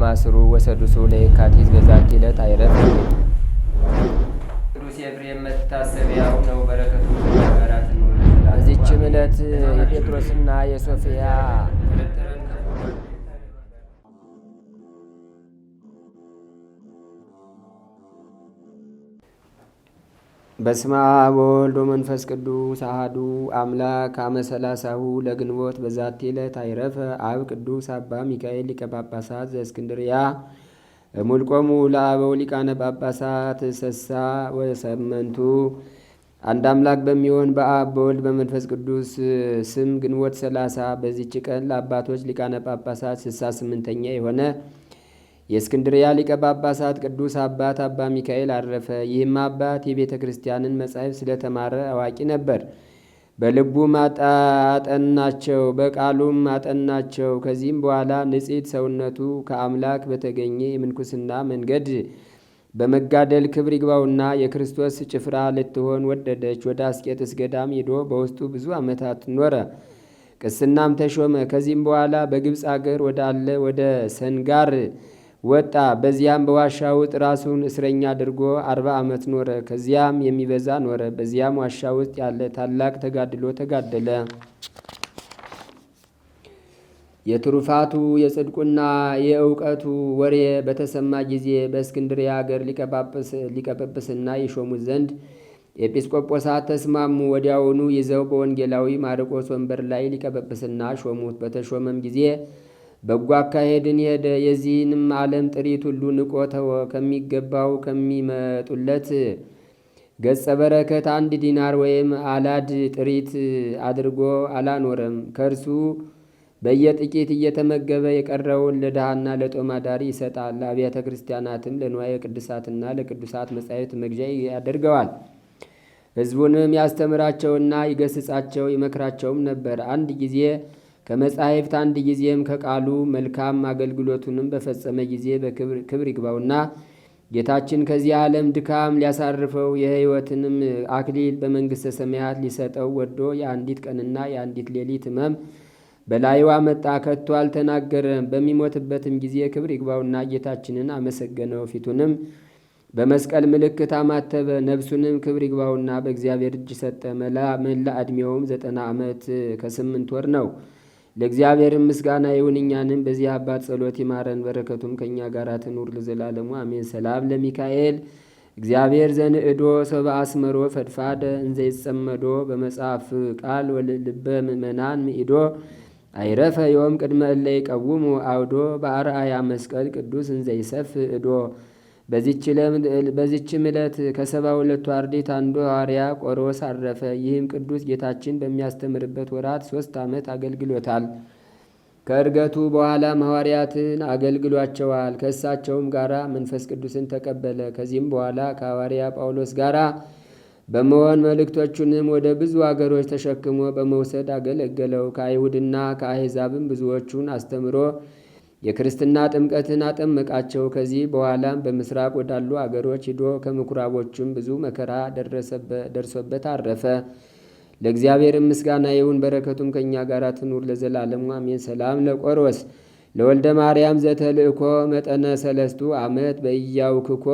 ማስሩ ወሰዱሱ ለየካቲት በዛቲ ዕለት አይረፍ። ቅዱስ ኤፍሬም መታሰቢያው ነው። በረከቱ ጋራት ነው። በዚችም ዕለት የጴጥሮስና የሶፊያ በስመ አብ ወወልድ ወመንፈስ ቅዱስ አሐዱ አምላክ አመ ሰላሳሁ ለግንቦት በዛቲ ዕለት አይረፈ አብ ቅዱስ አባ ሚካኤል ሊቀ ጳጳሳት ዘእስክንድርያ እሙልቆሙ ለአበው ሊቃነ ጳጳሳት ሰሳ ወሰመንቱ። አንድ አምላክ በሚሆን በአብ በወልድ በመንፈስ ቅዱስ ስም ግንቦት 30 በዚች ቀን ለአባቶች ሊቃነ ጳጳሳት 68ኛ የሆነ የእስክንድርያ ሊቀ ጳጳሳት ቅዱስ አባት አባ ሚካኤል አረፈ። ይህም አባት የቤተ ክርስቲያንን መጻሕፍት ስለተማረ አዋቂ ነበር። በልቡም አጠናቸው፣ በቃሉም አጠናቸው። ከዚህም በኋላ ንጽሕት ሰውነቱ ከአምላክ በተገኘ የምንኩስና መንገድ በመጋደል ክብር ይግባውና የክርስቶስ ጭፍራ ልትሆን ወደደች። ወደ አስቄጥስ ገዳም ሄዶ በውስጡ ብዙ ዓመታት ኖረ። ቅስናም ተሾመ። ከዚህም በኋላ በግብፅ አገር ወዳለ ወደ ሰንጋር ወጣ። በዚያም በዋሻ ውስጥ ራሱን እስረኛ አድርጎ 40 ዓመት ኖረ። ከዚያም የሚበዛ ኖረ። በዚያም ዋሻ ውስጥ ያለ ታላቅ ተጋድሎ ተጋደለ። የትሩፋቱ የጽድቁና የእውቀቱ ወሬ በተሰማ ጊዜ በእስክንድርያ አገር ሊቀ ጵጵስና ይሾሙት ዘንድ ኤጲስቆጶሳት ተስማሙ። ወዲያውኑ ይዘው በወንጌላዊ ማርቆስ ወንበር ላይ ሊቀ ጵጵስና ሾሙት። በተሾመም ጊዜ በጎ አካሄድን ሄደ። የዚህንም ዓለም ጥሪት ሁሉ ንቆ ተወ። ከሚገባው ከሚመጡለት ገጸ በረከት 1 ዲናር ወይም አላድ ጥሪት አድርጎ አላኖረም። ከእርሱ በየጥቂት እየተመገበ የቀረውን ለድሃና ለጦም አዳሪ ይሰጣል። ለአብያተ ክርስቲያናትም ለንዋየ ቅድሳትና ለቅዱሳት መጻሕፍት መግዣ ያደርገዋል። ሕዝቡንም ያስተምራቸውና ይገስጻቸው ይመክራቸውም ነበር። አንድ ጊዜ ከመጻሕፍት አንድ ጊዜም ከቃሉ መልካም አገልግሎቱንም በፈጸመ ጊዜ በክብር ይግባውና ጌታችን ከዚህ ዓለም ድካም ሊያሳርፈው የሕይወትንም አክሊል በመንግሥተ ሰማያት ሊሰጠው ወዶ የአንዲት ቀንና የአንዲት ሌሊት ሕመም በላዩ አመጣ። ከቶ አልተናገረም። በሚሞትበትም ጊዜ ክብር ይግባውና ጌታችንን አመሰገነው። ፊቱንም በመስቀል ምልክት አማተበ። ነፍሱንም ክብር ይግባውና በእግዚአብሔር እጅ ሰጠ። መላ ዕድሜውም 90 ዓመት ከ8 ወር ነው። ለእግዚአብሔር ምስጋና ይሁን። እኛንም በዚህ አባት ጸሎት ይማረን፣ በረከቱም ከእኛ ጋር ትኑር ለዘላለሙ አሜን። ሰላም ለሚካኤል እግዚአብሔር ዘንእዶ ሰብአ አስመሮ ፈድፋደ እንዘይጸመዶ በመጽሐፍ ቃል ወልልበ ምእመናን ምኢዶ አይረፈ ዮም ቅድመ እለ ይቀውሙ አውዶ በአርአያ መስቀል ቅዱስ እንዘይሰፍ እዶ። በዚችም ዕለት ከ72ቱ አርድእት አንዱ ሐዋርያ ቆሮስ አረፈ። ይህም ቅዱስ ጌታችን በሚያስተምርበት ወራት 3 ዓመት አገልግሎታል። ከእርገቱ በኋላም ሐዋርያትን አገልግሏቸዋል። ከእሳቸውም ጋራ መንፈስ ቅዱስን ተቀበለ። ከዚህም በኋላ ከሐዋርያ ጳውሎስ ጋራ በመሆን መልእክቶቹንም ወደ ብዙ አገሮች ተሸክሞ በመውሰድ አገለገለው። ከአይሁድና ከአሕዛብም ብዙዎቹን አስተምሮ የክርስትና ጥምቀትን አጠመቃቸው። ከዚህ በኋላም በምስራቅ ወዳሉ አገሮች ሂዶ ከምኩራቦቹም ብዙ መከራ ደርሶበት አረፈ። ለእግዚአብሔር ምስጋና ይሁን፣ በረከቱም ከእኛ ጋር ትኑር ለዘላለሙ አሜን። ሰላም ለቆሮስ ለወልደ ማርያም ዘተልእኮ መጠነ 3 ዓመት በኢያውክኮ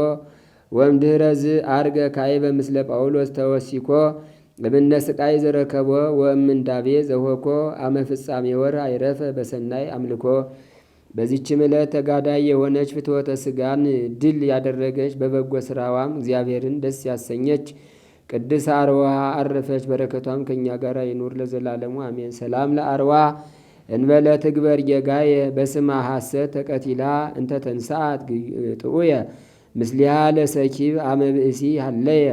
ወእምድኅረዝ አርገ ካዕበ ምስለ ጳውሎስ ተወሲኮ እምነ ስቃይ ዘረከቦ ወእምንዳቤ ዘሆኮ አመ ፍጻሜ ወር አይረፈ በሰናይ አምልኮ። በዚችም ዕለት ተጋዳይ የሆነች ፍትወተ ሥጋን ድል ያደረገች በበጎ ሥራዋም እግዚአብሔርን ደስ ያሰኘች ቅድስት አርዋ አረፈች። በረከቷም ከእኛ ጋር ይኑር ለዘላለሙ አሜን። ሰላም ለአርዋ እንበለ ትግበር የጋየ በስማ ሐሰት ተቀቲላ እንተ ተንሳት ጥዑየ ምስሊሃ ለሰኪብ አመ ብእሲ ሃለየ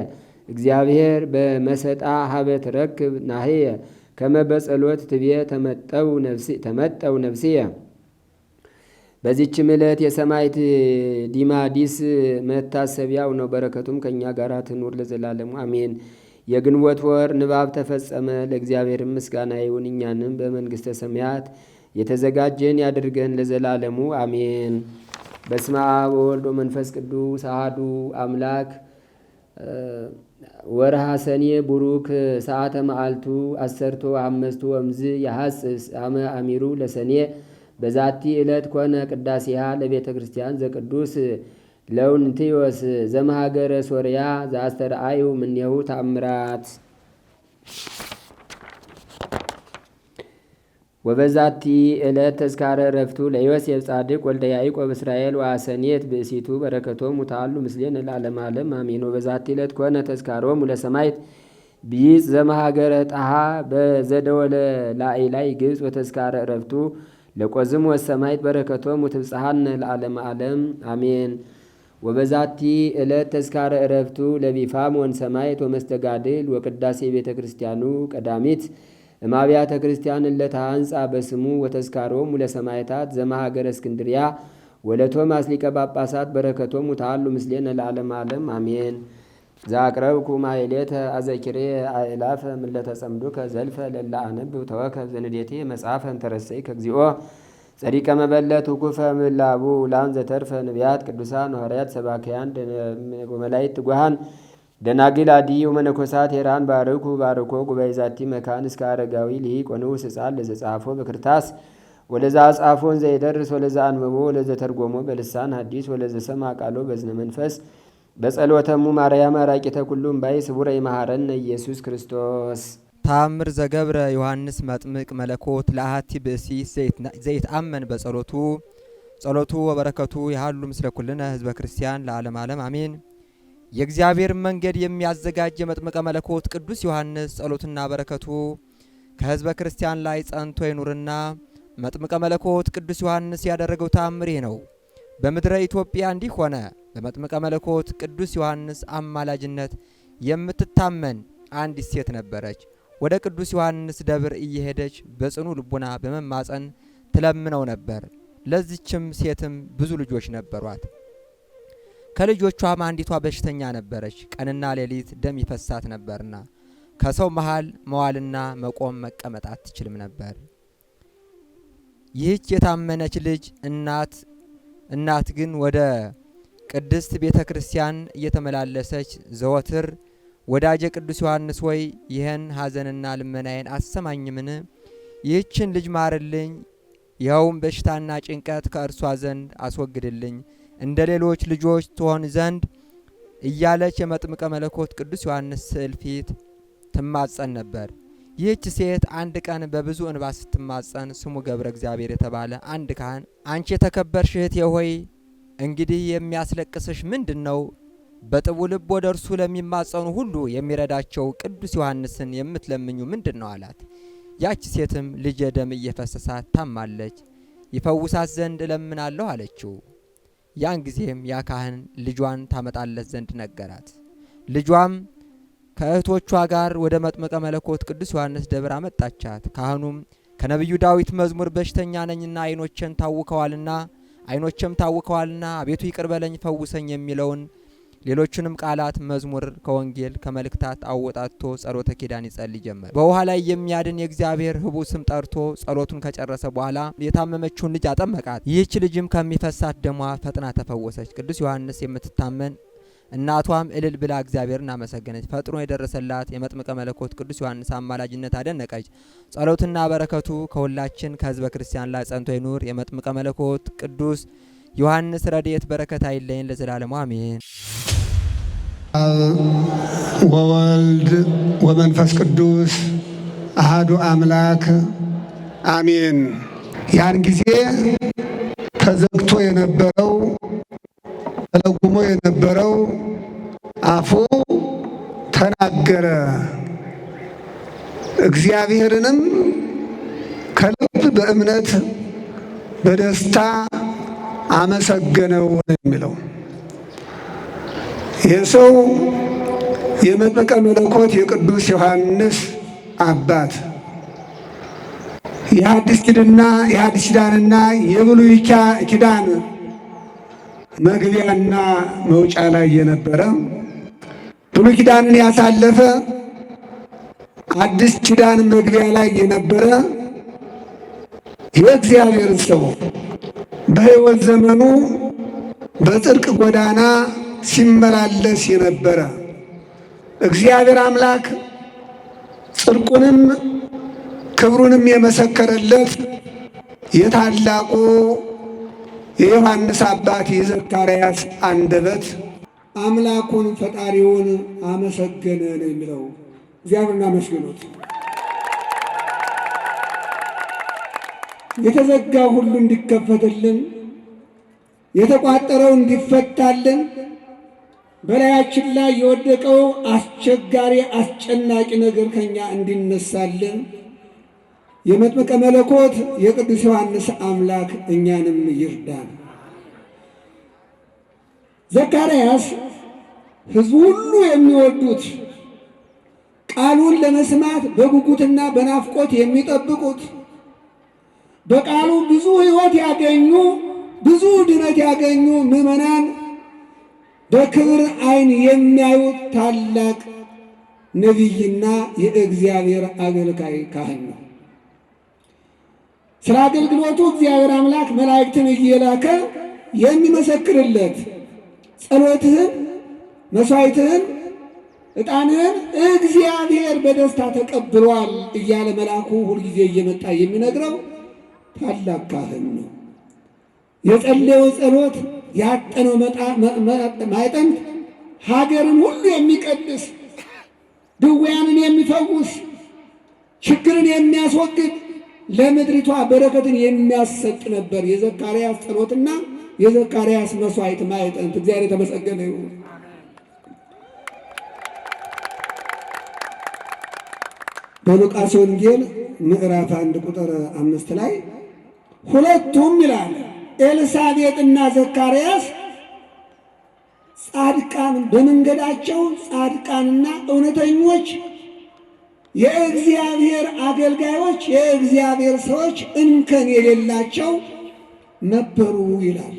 እግዚአብሔር በመሰጣ ሀበት ረክብ ናህየ ከመ በጸሎት ትቤ ተመጠው ነፍስየ። በዚችም ዕለት የሰማዕት ዲማዲስ መታሰቢያው ነው። በረከቱም ከእኛ ጋር ትኑር ለዘላለሙ አሜን። የግንቦት ወር ንባብ ተፈጸመ። ለእግዚአብሔር ምስጋና ይሁን። እኛንም በመንግሥተ ሰማያት የተዘጋጀን ያድርገን ለዘላለሙ አሜን። በስመ አብ ወወልድ ወመንፈስ ቅዱስ አሐዱ አምላክ። ወርሃ ሰኔ ቡሩክ ሰዓተ መዓልቱ 15 ወምዝ የሐጽስ አመ አሚሩ ለሰኔ በዛቲ ዕለት ኮነ ቅዳሴሃ ለቤተ ክርስቲያን ዘቅዱስ ለውንቲዮስ ዘመሃገረ ሶርያ ዘአስተርአዩ እምኔሁ ተአምራት። ወበዛቲ ዕለት ተዝካረ ዕረፍቱ ለዮሴፍ ጻድቅ ወልደ ያዕቆብ እስራኤል ወአሰኔት ብእሲቱ በረከቶሙ ታሉ ምስሌነ ለዓለመ ዓለም አሜን። ወበዛቲ ዕለት ኮነ ተዝካሮሙ ለሰማዕት ቢጽ ዘመሃገረ ጣሃ በዘደወለ ላዕላይ ግብጽ ወተዝካረ ዕረፍቱ ለቆዝሞስ ሰማዕት በረከቶሙ ትብጽሐነ ለዓለመ ዓለም አሜን። ወበዛቲ ዕለት ተዝካረ ዕረፍቱ ለቢፋሞን ሰማዕት ወመስተጋድል ወቅዳሴ ቤተ ክርስቲያኑ ቀዳሚት እማብያተ ክርስቲያን ለታንጻ በስሙ ወተዝካሮሙ ለሰማዕታት ዘመሃገረ እስክንድሪያ ወለቶማስ ሊቀ ጳጳሳት በረከቶሙ ታሉ ምስሌነ ለዓለመ ዓለም አሜን። ዛቅረብኩ ማሕሌተ አዘኪሬ አእላፈ ምለተ ጸምዱከ ዘልፈ ለላ አነብብ ተወከብ ዘንዴቴ መጽሐፈ እንተረሰይ ከግዚኦ ጸዲቀ መበለት ውኩፈ ምላቡ ላን ዘተርፈ ነቢያት ቅዱሳን ሐዋርያት ሰባክያን ወመላእክት ትጉሃን ደናግል አድኅ ወመነኮሳት ሄራን ባርኩ ባርኮ ጉባኤ ዛቲ መካን እስከ አረጋዊ ሊቅ ወንዑስ ሕፃን ለዘጻፎ በክርታስ ወለዛ አጻፎን ዘይደርስ ወለዛ አንብቦ ወለዘ ተርጎሞ በልሳን ሐዲስ ወለዘ ሰማ ቃሎ በዝነ መንፈስ በጸሎተሙ ማርያም አራቂተ ኩሉም ባይ ስቡረ ይመሃረነ ኢየሱስ ክርስቶስ። ታምር ዘገብረ ዮሐንስ መጥምቅ መለኮት ለአሐቲ ብእሲ ዘይትአመን በጸሎቱ ጸሎቱ ወበረከቱ ያህሉ ምስለ ኩልነ ህዝበ ክርስቲያን ለዓለም ዓለም አሜን። የእግዚአብሔር መንገድ የሚያዘጋጅ የመጥምቀ መለኮት ቅዱስ ዮሐንስ ጸሎትና በረከቱ ከህዝበ ክርስቲያን ላይ ጸንቶ ይኑርና መጥምቀ መለኮት ቅዱስ ዮሐንስ ያደረገው ታምር ነው። በምድረ ኢትዮጵያ እንዲህ ሆነ። በመጥምቀ መለኮት ቅዱስ ዮሐንስ አማላጅነት የምትታመን አንዲት ሴት ነበረች። ወደ ቅዱስ ዮሐንስ ደብር እየሄደች በጽኑ ልቡና በመማፀን ትለምነው ነበር። ለዚችም ሴትም ብዙ ልጆች ነበሯት። ከልጆቿም አንዲቷ በሽተኛ ነበረች። ቀንና ሌሊት ደም ይፈሳት ነበርና ከሰው መሃል መዋልና መቆም መቀመጥ አትችልም ነበር። ይህች የታመነች ልጅ እናት ግን ወደ ቅድስት ቤተ ክርስቲያን እየተመላለሰች ዘወትር ወዳጄ ቅዱስ ዮሐንስ ወይ ይህን ሐዘንና ልመናዬን አሰማኝምን? ይህችን ልጅ ማርልኝ፣ ይኸውም በሽታና ጭንቀት ከእርሷ ዘንድ አስወግድልኝ፣ እንደ ሌሎች ልጆች ትሆን ዘንድ እያለች የመጥምቀ መለኮት ቅዱስ ዮሐንስ ስዕል ፊት ትማጸን ነበር። ይህች ሴት አንድ ቀን በብዙ እንባ ስትማጸን ስሙ ገብረ እግዚአብሔር የተባለ አንድ ካህን አንቺ የተከበርሽ እህቴ ሆይ እንግዲህ የሚያስለቅስሽ ምንድን ነው? በጥቡ ልብ ወደ እርሱ ለሚማጸኑ ሁሉ የሚረዳቸው ቅዱስ ዮሐንስን የምትለምኙ ምንድን ነው አላት። ያች ሴትም ልጄ ደም እየፈሰሳት ታማለች፣ ይፈውሳት ዘንድ እለምናለሁ አለችው። ያን ጊዜም ያ ካህን ልጇን ታመጣለት ዘንድ ነገራት። ልጇም ከእህቶቿ ጋር ወደ መጥምቀ መለኮት ቅዱስ ዮሐንስ ደብር አመጣቻት። ካህኑም ከነቢዩ ዳዊት መዝሙር በሽተኛ ነኝና ዓይኖቼም ታውከዋልና አቤቱ ይቅር በለኝ ፈውሰኝ የሚለውን ሌሎቹንም ቃላት መዝሙር ከወንጌል ከመልእክታት አወጣቶ ጸሎተ ኪዳን ይጸልይ ጀመር። በውሃ ላይ የሚያድን የእግዚአብሔር ህቡ ስም ጠርቶ ጸሎቱን ከጨረሰ በኋላ የታመመችውን ልጅ አጠመቃት። ይህች ልጅም ከሚፈሳት ደሟ ፈጥና ተፈወሰች። ቅዱስ ዮሐንስ የምትታመን እናቷም እልል ብላ እግዚአብሔርን አመሰገነች። ፈጥኖ የደረሰላት የመጥምቀ መለኮት ቅዱስ ዮሐንስ አማላጅነት አደነቀች። ጸሎትና በረከቱ ከሁላችን ከህዝበ ክርስቲያን ላይ ጸንቶ ይኑር። የመጥምቀ መለኮት ቅዱስ ዮሐንስ ረድኤት በረከት አይለየን ለዘላለሙ አሜን። ወወልድ ወመንፈስ ቅዱስ አሐዱ አምላክ አሜን። ያን ጊዜ ተዘግቶ የነበረው ተለጉሞ የነበረው አፉ ተናገረ፣ እግዚአብሔርንም ከልብ በእምነት በደስታ አመሰገነው የሚለው የሰው የመጥምቀ መለኮት የቅዱስ ዮሐንስ አባት የሐዲስ ኪዳንና የብሉይ ኪዳን መግቢያና መውጫ ላይ የነበረ ብሉይ ኪዳንን ያሳለፈ አዲስ ኪዳን መግቢያ ላይ የነበረ የእግዚአብሔር ሰው በሕይወት ዘመኑ በጽድቅ ጎዳና ሲመላለስ የነበረ እግዚአብሔር አምላክ ጽድቁንም ክብሩንም የመሰከረለት የታላቁ የዮሐንስ አባት የዘካርያስ አንደበት አምላኩን ፈጣሪውን አመሰገነ ነው የሚለው። እግዚአብሔርን አመስግኑት። የተዘጋው ሁሉ እንዲከፈትልን፣ የተቋጠረው እንዲፈታልን፣ በላያችን ላይ የወደቀው አስቸጋሪ አስጨናቂ ነገር ከኛ እንዲነሳልን የመጥምቀ መለኮት የቅዱስ ዮሐንስ አምላክ እኛንም ይርዳን። ዘካርያስ ሕዝቡ ሁሉ የሚወዱት ቃሉን ለመስማት በጉጉትና በናፍቆት የሚጠብቁት በቃሉ ብዙ ሕይወት ያገኙ ብዙ ድነት ያገኙ ምዕመናን በክብር ዓይን የሚያዩት ታላቅ ነቢይና የእግዚአብሔር አገልጋይ ካህን ነው። ስለ አገልግሎቱ እግዚአብሔር አምላክ መላእክትን እየላከ የሚመሰክርለት ጸሎትህን፣ መሥዋዕትህን፣ ዕጣንህን እግዚአብሔር በደስታ ተቀብሏል እያለ መልአኩ ሁልጊዜ እየመጣ የሚነግረው ታላቅ ካህን ነው። የጸለየው ጸሎት ያጠነው ማዕጠንት ሀገርን ሁሉ የሚቀድስ ድውያንን የሚፈውስ ችግርን የሚያስወግድ ለምድሪቷ በረከትን የሚያሰጥ ነበር የዘካርያስ ጸሎትና የዘካርያስ መሥዋዕት ማዕጠንት። እግዚአብሔር የተመሰገነ ይሁን። በሉቃስ ወንጌል ምዕራፍ 1 ቁጥር 5 ላይ ሁለቱም ይላል ኤልሳቤጥና ዘካርያስ ጻድቃን በመንገዳቸው ጻድቃንና እውነተኞች የእግዚአብሔር አገልጋዮች የእግዚአብሔር ሰዎች እንከን የሌላቸው ነበሩ ይላል።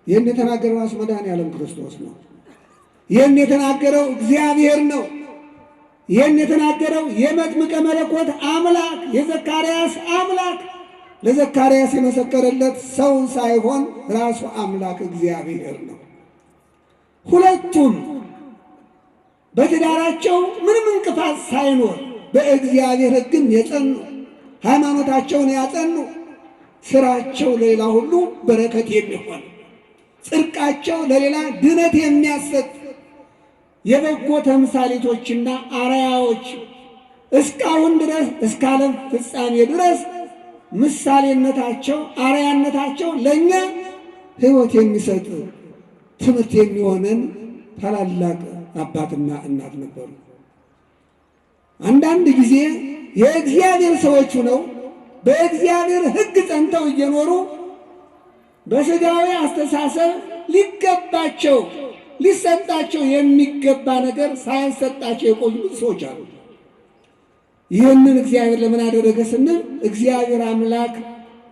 ይህን የተናገረው ራሱ መድኃኔዓለም ክርስቶስ ነው። ይህን የተናገረው እግዚአብሔር ነው። ይህን የተናገረው የመጥምቀ መለኮት አምላክ የዘካርያስ አምላክ ለዘካርያስ የመሰከረለት ሰው ሳይሆን ራሱ አምላክ እግዚአብሔር ነው። ሁለቱም በትዳራቸው ምንም እንቅፋት ሳይኖር በእግዚአብሔር ሕግም የጸኑ ሃይማኖታቸውን ያጸኑ ስራቸው ለሌላ ሁሉ በረከት የሚሆን ጽድቃቸው ለሌላ ድነት የሚያሰጥ የበጎ ተምሳሌቶችና አርአያዎች እስካሁን ድረስ እስከ ዓለም ፍጻሜ ድረስ ምሳሌነታቸው አርአያነታቸው ለእኛ ሕይወት የሚሰጥ ትምህርት የሚሆነን ታላላቅ አባትና እናት ነበሩ። አንዳንድ ጊዜ የእግዚአብሔር ሰዎች ሆነው በእግዚአብሔር ሕግ ጸንተው እየኖሩ በሥጋዊ አስተሳሰብ ሊገባቸው ሊሰጣቸው የሚገባ ነገር ሳይሰጣቸው የቆዩ ሰዎች አሉ። ይህንን እግዚአብሔር ለምን አደረገ ስንል እግዚአብሔር አምላክ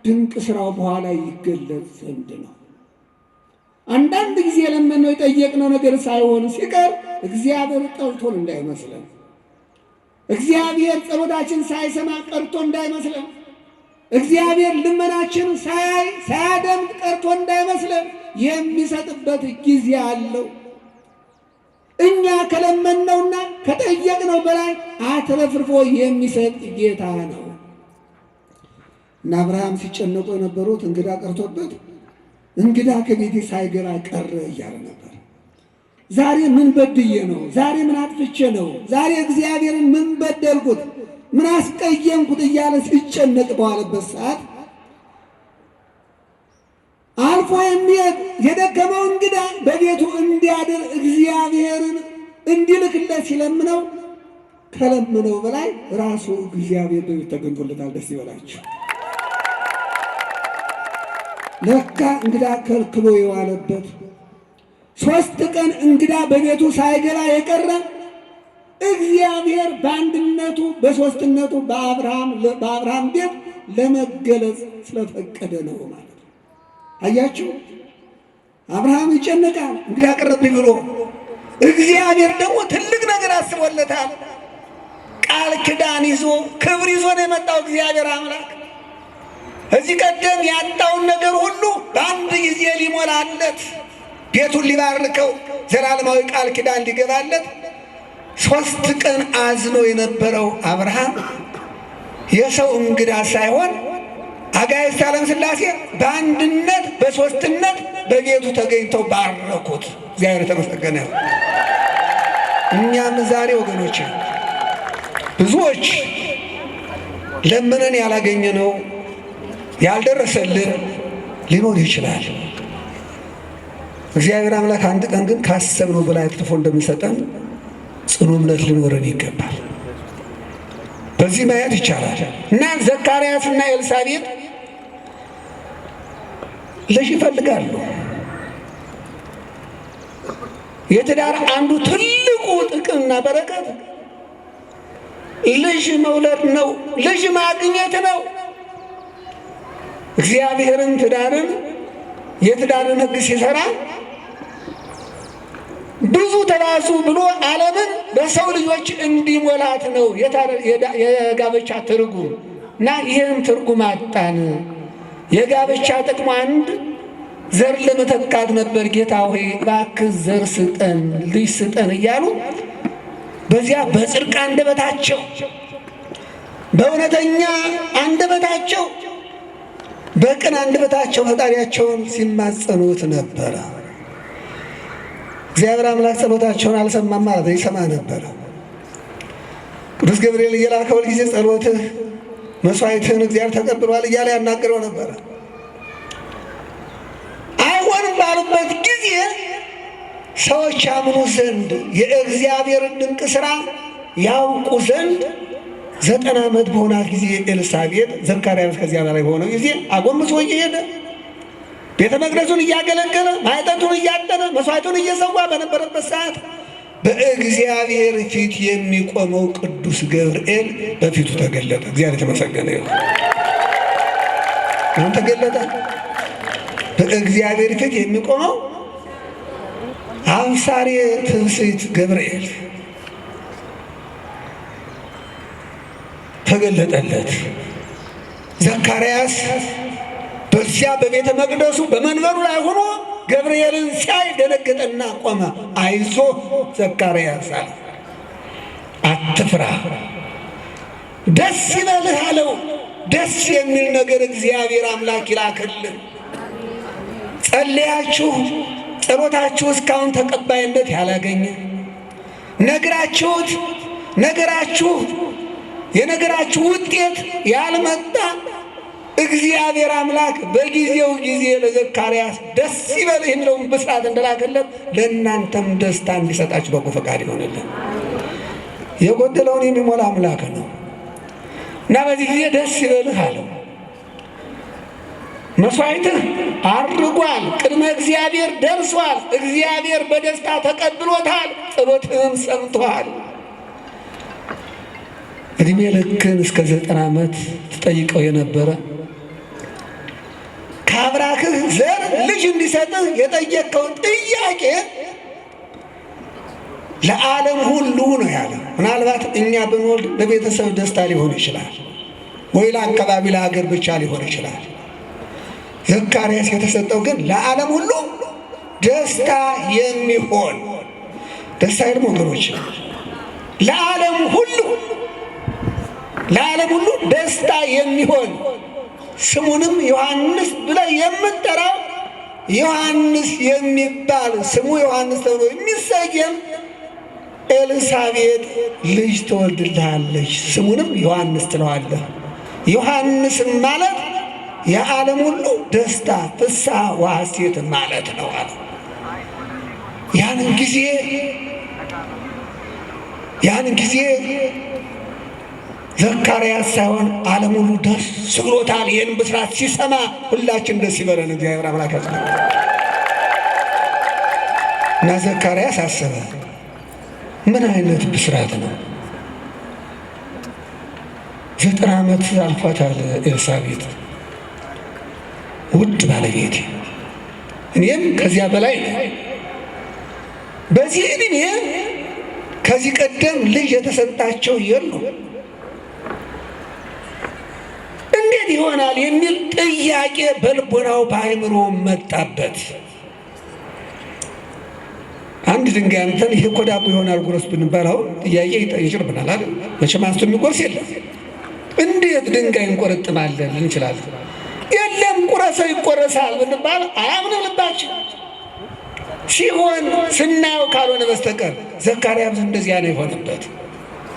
ድንቅ ሥራው በኋላ ይገለጽ ዘንድ ነው። አንዳንድ ጊዜ የለመነው የጠየቅነው ነገር ሳይሆን ሲቀር እግዚአብሔር ጠልቶን እንዳይመስለን፣ እግዚአብሔር ጸሎታችን ሳይሰማ ቀርቶ እንዳይመስለን፣ እግዚአብሔር ልመናችን ሳያደምጥ ቀርቶ እንዳይመስለን የሚሰጥበት ጊዜ አለው። እኛ ከለመነውና ከጠየቅነው በላይ አትረፍርፎ የሚሰጥ ጌታ ነው። እና አብርሃም ሲጨነቁ የነበሩት እንግዳ ቀርቶበት እንግዳ ከቤቴ ሳይገባ ቀረ እያለ ነበር። ዛሬ ምን በድዬ ነው? ዛሬ ምን አጥፍቼ ነው? ዛሬ እግዚአብሔርን ምን በደልኩት? ምን አስቀየምኩት? እያለ ሲጨነቅ በዋለበት ሰዓት አልፎ የሚሄድ የደከመው እንግዳ በቤቱ እንዲያድር እግዚአብሔርን እንዲልክለት ሲለምነው ከለምነው በላይ ራሱ እግዚአብሔር በቤት ተገኝቶለታል። ደስ ይበላችሁ። ለካ እንግዳ ከልክሎ የዋለበት 3 ቀን እንግዳ በቤቱ ሳይገባ የቀረ እግዚአብሔር በአንድነቱ በሦስትነቱ በአብርሃም ቤት ለመገለጽ ስለፈቀደ ነው ማለት ነው። አያችሁ፣ አብርሃም ይጨነቃል እንግዳ ቀረብኝ ብሎ፣ እግዚአብሔር ደግሞ ትልቅ ነገር አስቦለታል። ቃል ኪዳን ይዞ ክብር ይዞ ነው የመጣው እግዚአብሔር አምላክ። እዚህ ቀደም ያጣውን ነገር ሁሉ በአንድ ጊዜ ሊሞላለት፣ ቤቱን ሊባርከው፣ ዘላለማዊ ቃል ኪዳን ሊገባለት 3 ቀን አዝኖ የነበረው አብርሃም የሰው እንግዳ ሳይሆን አጋዕዝተ ዓለም ሥላሴ በአንድነት በሦስትነት በቤቱ ተገኝተው ባረኩት። እግዚአብሔር የተመሰገነ ይሁን። እኛም ዛሬ ወገኖች ብዙዎች ለምነን ያላገኘነው ያልደረሰልን ሊኖር ይችላል። እግዚአብሔር አምላክ አንድ ቀን ግን ካሰብነው በላይ አትርፎ እንደሚሰጠን ጽኑ እምነት ሊኖረን ይገባል። በዚህ ማየት ይቻላል እና ዘካርያስና ኤልሳቤጥ ልጅ ይፈልጋሉ። የትዳር አንዱ ትልቁ ጥቅምና በረከት ልጅ መውለድ ነው፣ ልጅ ማግኘት ነው። እግዚአብሔርን የትዳርን ሕግ ሲሰራ ብዙ ተባዙ ብሎ ዓለምን በሰው ልጆች እንዲሞላት ነው የጋብቻ ትርጉም እና ይህን ትርጉም አጣን። የጋብቻ ጥቅሙ አንድ ዘር ለመተካት ነበር። ጌታ ሆይ እባክህ ዘር ስጠን፣ ልጅ ስጠን እያሉ በዚያ በጽድቅ አንደበታቸው በእውነተኛ አንደበታቸው በቅን አንደበታቸው ፈጣሪያቸውን ሲማጸኑት ነበረ። እግዚአብሔር አምላክ ጸሎታቸውን አልሰማም ማለት ነው፣ ይሰማ ነበረ። ቅዱስ ገብርኤል እየላከ ሁልጊዜ ጸሎትህ መስዋዕትህን እግዚአብሔር ተቀብሏል እያለ ያናገረው ነበረ። አይሆንም ባሉበት ጊዜ ሰዎች ያምኑ ዘንድ የእግዚአብሔርን ድንቅ ሥራ ያውቁ ዘንድ 90 ዓመት በሆናት ጊዜ ኤልሳቤጥ ዘካርያስ ከዚያ በላይ በሆነው ጊዜ አጎንብሶ እየሄደ ቤተ መቅደሱን እያገለገለ ማዕጠንቱን እያጠነ መስዋዕቱን እየሰዋ በነበረበት ሰዓት በእግዚአብሔር ፊት የሚቆመው ቅዱስ ገብርኤል በፊቱ ተገለጠ። እግዚአብሔር የተመሰገነ ይሁን። ምን ተገለጠ? በእግዚአብሔር ፊት የሚቆመው አብሳሬ ትንሣኤ ገብርኤል ተገለጠለት። ዘካርያስ በዚያ በቤተ መቅደሱ በመንበሩ ላይ ሆኖ ገብርኤልን ሲያይ ደነገጠና ቆመ። አይዞ ዘካርያስ አለ፣ አትፍራ፣ ደስ ይበልህ አለው። ደስ የሚል ነገር እግዚአብሔር አምላክ ይላክልን። ጸለያችሁ፣ ጸሎታችሁ እስካሁን ተቀባይነት ያላገኘ የነገራችሁ ውጤት ያልመጣ እግዚአብሔር አምላክ በጊዜው ጊዜ ለዘካርያስ ደስ ይበልህ የሚለውን ብስራት እንደላከለት ለእናንተም ደስታ እንዲሰጣችሁ በጎ ፈቃድ ይሆንልን። የጎደለውን የሚሞላ አምላክ ነው እና በዚህ ጊዜ ደስ ይበልህ አለው። መስዋዕትህ አድርጓል፣ ቅድመ እግዚአብሔር ደርሷል። እግዚአብሔር በደስታ ተቀብሎታል፣ ጸሎትህን ሰምቶሃል። እድሜ ልክን እስከ 90 ዓመት ትጠይቀው የነበረ ከአብራክህ ዘር ልጅ እንዲሰጥህ የጠየቀውን ጥያቄ ለዓለም ሁሉ ነው ያለ። ምናልባት እኛ ብንወልድ ለቤተሰብ ደስታ ሊሆን ይችላል፣ ወይ ለአካባቢ ለሀገር ብቻ ሊሆን ይችላል። ዘካርያስ የተሰጠው ግን ለዓለም ሁሉ ደስታ የሚሆን ደስታ ይልም ወገኖች፣ ለዓለም ሁሉ ደስታ የሚሆን ስሙንም ዮሐንስ ብለህ የምትጠራው ዮሐንስ የሚባል ስሙ ዮሐንስ ተብሎ የሚሰየም ኤልሳቤጥ ልጅ ትወልድልሃለች፣ ስሙንም ዮሐንስ ትለዋለህ። ዮሐንስም ማለት የዓለም ሁሉ ደስታ ፍስሐ ወሐሴት ማለት ነው አለ። ያንን ጊዜ ዘካርያስ ሳይሆን ዓለም ሁሉ ደስ ብሎታል። ይህን ብስራት ሲሰማ ሁላችን ደስ ይበለን። እግዚአብሔር አምላካችን እና ዘካርያስ አሰበ፣ ምን አይነት ብስራት ነው? 90 ዓመት አልፏታል ኤልሳቤጥ። ውድ ባለቤቴ፣ እኔም ከዚያ በላይ ነው። በዚህ ዕድሜ ከዚህ ቀደም ልጅ የተሰጣቸው የሉ፣ እንዴት ይሆናል የሚል ጥያቄ በልቦናው በአእምሮ መጣበት። አንድ ድንጋይ አንተን ይሄ እኮ ዳቦ ይሆናል ጉረስ ብንባል አሁን ጥያቄ ይጭርብናል አይደል? መቼም አንስቶ የሚጎርስ የለም። እንዴት ድንጋይ እንቆረጥማለን እንችላለን? ከሰው ይቆረሳል ብንባል አያምንም ልባችን ሲሆን ስናየው ካልሆነ በስተቀር ዘካርያስ እንደዚያ ነው የሆነበት።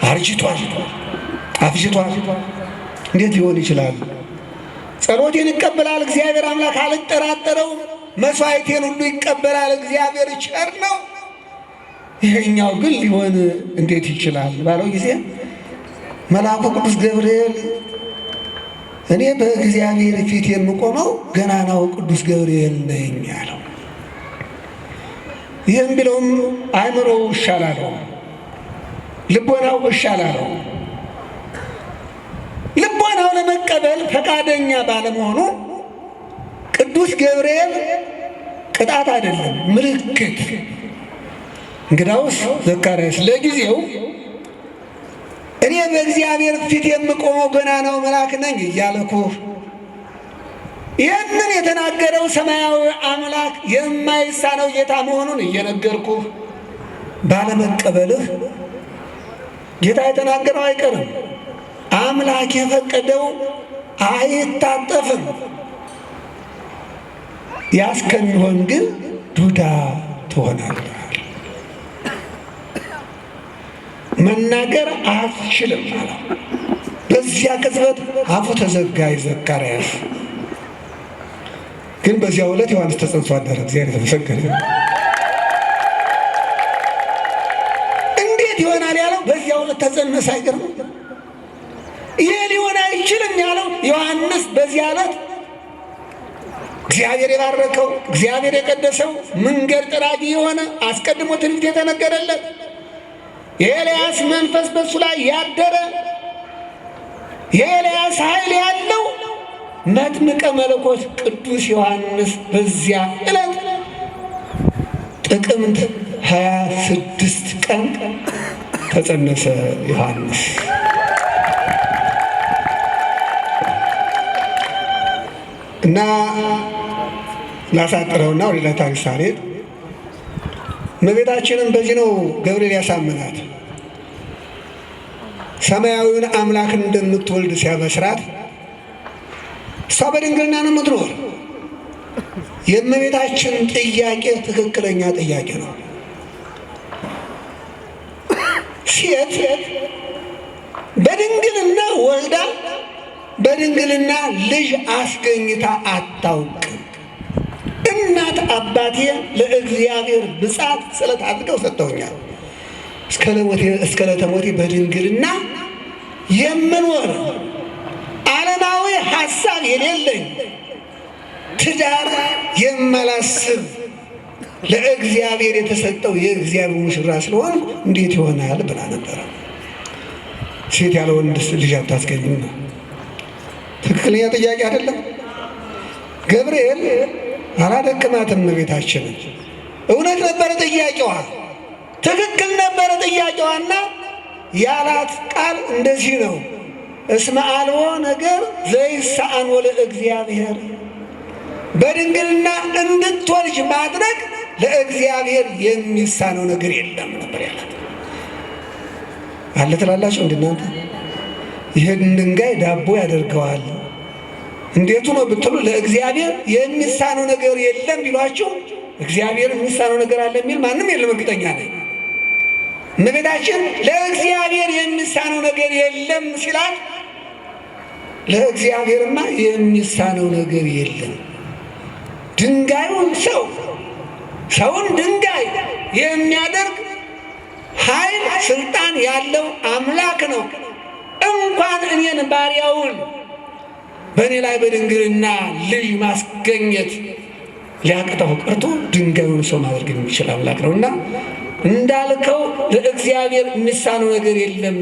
አርጅቷል፣ አፍጅቷል። እንዴት ሊሆን ይችላል? ጸሎቴን ይቀበላል እግዚአብሔር አምላክ አልጠራጠረውም። መስዋዕቴን ሁሉ ይቀበላል እግዚአብሔር ቸር ነው። ይሄኛው ግን ሊሆን እንዴት ይችላል ባለው ጊዜ መልአኩ ቅዱስ ገብርኤል እኔ በእግዚአብሔር ፊት የምቆመው ገናናው ቅዱስ ገብርኤል ነኝ ያለው። ይህም ቢለውም አእምሮው ይሻላለው፣ ልቦናው ይሻላለው። ልቦናው ለመቀበል ፈቃደኛ ባለመሆኑ ቅዱስ ገብርኤል ቅጣት አይደለም ምልክት። እንግዳውስ ዘካርያስ ለጊዜው እኔ በእግዚአብሔር ፊት የምቆመው ገናናው መልአክ ነኝ እያልኩህ ይህንን የተናገረው ሰማያዊ አምላክ የማይሳነው ጌታ መሆኑን እየነገርኩህ ባለመቀበልህ ጌታ የተናገረው አይቀርም። አምላክ የፈቀደው አይታጠፍም። ያስከሚሆን ግን ዱዳ ትሆናለህ። መናገር አትችልም አለው። በዚያ ቅጽበት አፉ ተዘጋ ዘካርያስ። ግን በዚያው ዕለት ዮሐንስ ተጸንሶ አደረ። እግዚአብሔር የተመሰገነ። እንዴት ይሆናል ያለው በዚያው ዕለት ተጸነሰ። አይገርምም? ይሄ ሊሆን አይችልም ያለው ዮሐንስ በዚያ ዕለት እግዚአብሔር የባረከው እግዚአብሔር የቀደሰው መንገድ ጠራጊ የሆነ አስቀድሞ ትንቢት የተነገረለት የኤልያስ መንፈስ በሱ ላይ ያደረ የኤልያስ ኃይል ያለው መጥምቀ መለኮት ቅዱስ ዮሐንስ በዚያ ዕለት ጥቅምት 26 ቀን ተጸነሰ ዮሐንስ። እና ላሳጥረውና ወደ ሌላ ታሪክ ሳልሄድ እመቤታችንም በዚህ ነው ገብርኤል ያሳመናት። ሰማያዊውን አምላክን እንደምትወልድ ሲያበስራት እሷ በድንግልና ነው የምትኖር። የእመቤታችን ጥያቄ ትክክለኛ ጥያቄ ነው። ሴት በድንግልና ወልዳ በድንግልና ልጅ አስገኝታ አታውቅም። እናት አባቴ ለእግዚአብሔር ብጻት ስለት አድርገው ሰጥተውኛል። እስከ ለተሞቴ በድንግልና የምኖር ዓለማዊ ሐሳብ የሌለኝ ትዳር የማላስብ ለእግዚአብሔር የተሰጠው የእግዚአብሔር ሙሽራ ስለሆን እንዴት ይሆናል ብላ ነበረ። ሴት ያለ ወንድ ልጅ አታስገኝም ነው። ትክክለኛ ጥያቄ አይደለም። ገብርኤል አላደከማትም እመቤታችንን። እውነት ነበረ ጥያቄዋ፣ ትክክል ነበረ ጥያቄዋና ያላት ቃል እንደዚህ ነው። እስመ አልቦ ነገር ዘይሳአን ለእግዚአብሔር፣ በድንግልና እንድትወልጅ ማድረግ ለእግዚአብሔር የሚሳነው ነገር የለም ነበር ያላት። አለ ትላላችሁ እንድናንተ ይህን ድንጋይ ዳቦ ያደርገዋል እንዴቱ ነው ብትሉ ለእግዚአብሔር የሚሳነው ነገር የለም ቢሏችሁ እግዚአብሔር የሚሳነው ነገር አለ የሚል ማንም የለም። እርግጠኛ ነኝ እመቤታችን ለእግዚአብሔር የሚሳነው ነገር የለም ሲላት ለእግዚአብሔርማ የሚሳነው ነገር የለም። ድንጋዩን ሰውን ድንጋይ የሚያደርግ ኃይል ስልጣን ያለው አምላክ ነው። እንኳን እኔን ባሪያውን በእኔ ላይ በድንግልና ልጅ ማስገኘት ሊያቅተው ቀርቶ ድንጋዩን ሰው ማድረግ የሚችል አምላክ ነው እና እንዳልከው ለእግዚአብሔር የሚሳነው ነገር የለም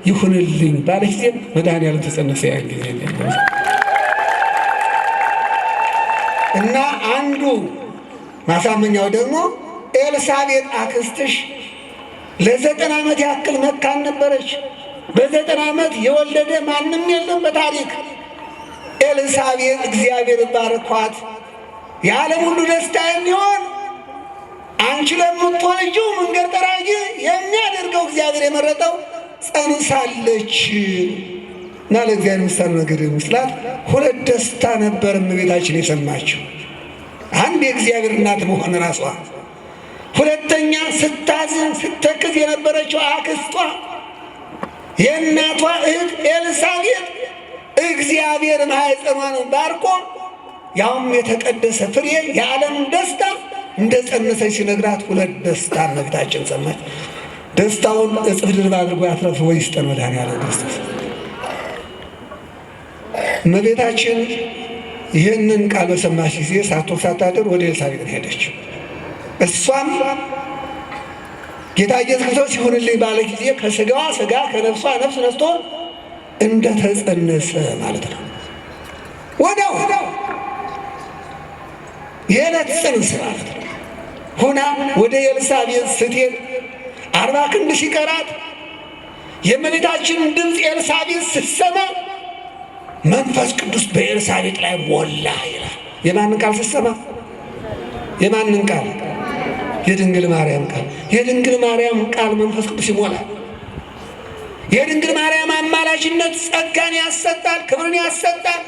ይሁንልኝ ባለች ጊዜ መድኃኒዓለም ተጸነሰ። ያን ጊዜ እና አንዱ ማሳመኛው ደግሞ ኤልሳቤጥ አክስትሽ ለ9 ዓመት ያክል መካን ነበረች። በ9 ዓመት የወለደ ማንም የለም በታሪክ። ኤልሳቤጥ እግዚአብሔር ባርኳት የዓለም ሁሉ ደስታ የሚሆን አንቺ ለምትወልጂው መንገድ ጠራጊ የሚያደርገው እግዚአብሔር የመረጠው ጸንሳለች እና ለእግዚአብሔር ምሳሌ ነገር ምስላት ሁለት ደስታ ነበር እመቤታችን የሰማችው። አንድ የእግዚአብሔር እናት መሆን ራሷ፣ ሁለተኛ ስታዝን ስተክዝ የነበረችው አክስቷ የእናቷ እህት ኤልሳቤጥ እግዚአብሔር ማኅፀኗን ባርኮ ያውም የተቀደሰ ፍሬ የዓለም ደስታ እንደ ጸነሰች ሲነግራት ሁለት ደስታ እመቤታችን ሰማች። ደስታውን እጥፍ ድርብ አድርጎ ያትረፍ ወይ ይስጠን መድኃኔዓለም ክርስቶስ። እመቤታችን ይህንን ቃል በሰማች ጊዜ ሳትወር ሳታድር ወደ ኤልሳቤጥ ሄደች። እሷም ጌታ ኢየሱስ ክርስቶስ ይሁንልኝ ባለ ጊዜ ከሥጋዋ ሥጋ ከነፍሷ ነፍስ ነስቶ እንደተጸነሰ ማለት ነው። ወዲያው የዕለት ጽንስ ማለት ነው ሁና ወደ ኤልሳቤጥ ስትሄድ 40 ክንድ ሲቀራት የእመቤታችንን ድምፅ ኤልሳቤጥ ስትሰማ መንፈስ ቅዱስ በኤልሳቤጥ ላይ ሞላ ይላል። የማንን ቃል ስትሰማ? የማንን ቃል? የድንግል ማርያም ቃል። የድንግል ማርያም ቃል መንፈስ ቅዱስ ይሞላል። የድንግል ማርያም አማላጅነት ጸጋን ያሰጣል፣ ክብርን ያሰጣል።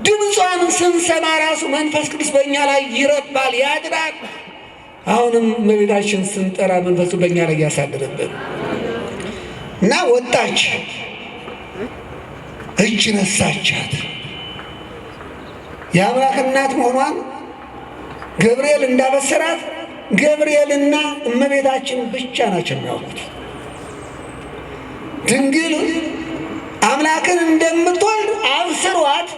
ድምጿን ስንሰማ ራሱ መንፈስ ቅዱስ በእኛ ላይ ይረባል፣ ያድራል። አሁንም እመቤታችን ስንጠራ መንፈሱ በእኛ ላይ ያሳድርብን እና ወጣች፣ እጅ ነሳቻት። የአምላክ እናት መሆኗን ገብርኤል እንዳበሰራት ገብርኤልና እመቤታችን ብቻ ናቸው የሚያውቁት። ድንግል አምላክን እንደምትወልድ አብስሯት